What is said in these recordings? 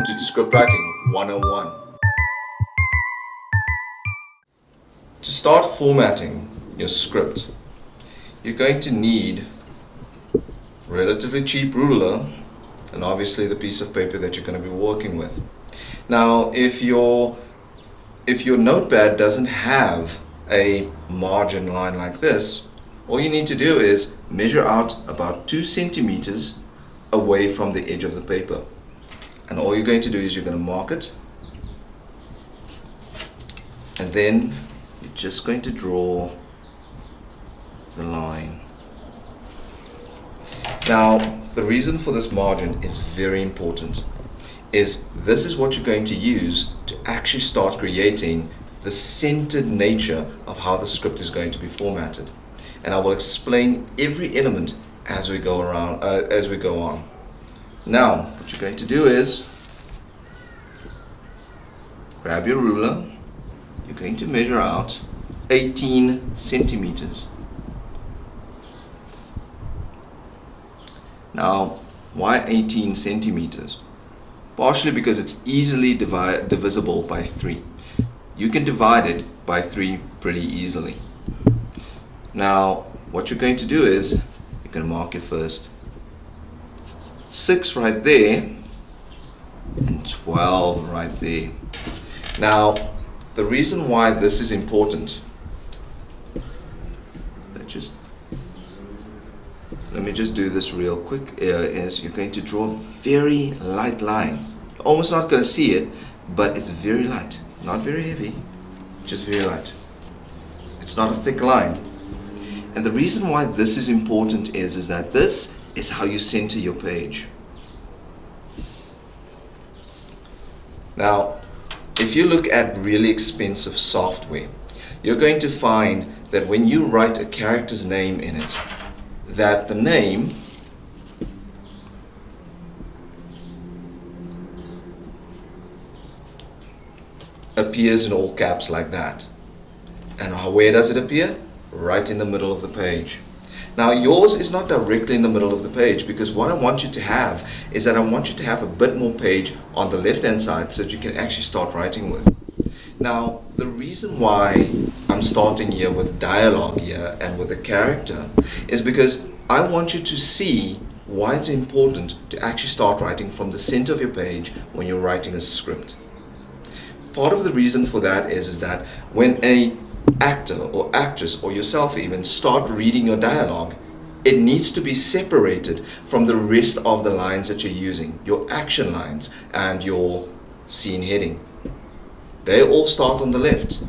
welcome to Script Writing 101. To start formatting your script, you're going to need a relatively cheap ruler and obviously the piece of paper that you're going to be working with. Now, if your notepad doesn't have a margin line like this, all you need to do is measure out about 2 centimeters away from the edge of the paper. And all you're going to do is you're going to mark it, and then you're just going to draw the line. Now, the reason for this margin is very important. This is what you're going to use to actually start creating the centered nature of how the script is going to be formatted. And I will explain every element as we go on. Now, what you're going to do is grab your ruler. You're going to measure out 18 centimeters. Now, why 18 centimeters? Partially because it's easily divisible by 3. You can divide it by 3 pretty easily. Now, what you're going to do is you're going to mark it first. 6 right there and 12 right there. Now, the reason why this is important, let me just do this real quick, is you're going to draw a very light line. You're almost not going to see it, but it's very light, not very heavy, just very light. It's not a thick line. And the reason why this is important is that this is how you center your page. Now, if you look at really expensive software, you're going to find that when you write a character's name in it, that the name appears in all caps like that. And where does it appear? Right in the middle of the page. Now, yours is not directly in the middle of the page, because what I want you to have is that I want you to have a bit more page on the left hand side so that you can actually start writing with. Now, the reason why I'm starting here with dialogue here and with a character is because I want you to see why it's important to actually start writing from the center of your page when you're writing a script. Part of the reason for that is that when an actor or actress or yourself even start reading your dialogue, it needs to be separated from the rest of the lines that you're using, your action lines and your scene heading. They all start on the left,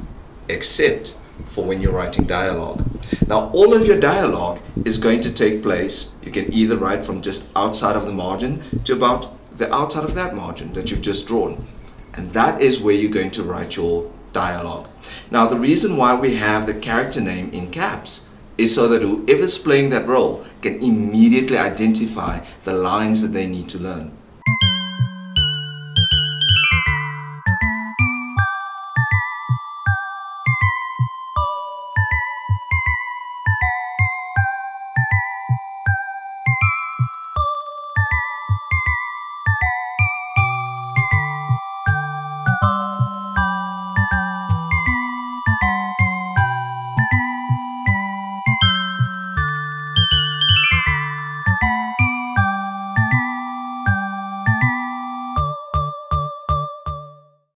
except for when you're writing dialogue. Now, all of your dialogue is going to take place, you can either write from just outside of the margin to about the outside of that margin that you've just drawn. And that is where you're going to write your dialogue. Now, the reason why we have the character name in caps is so that whoever's playing that role can immediately identify the lines that they need to learn.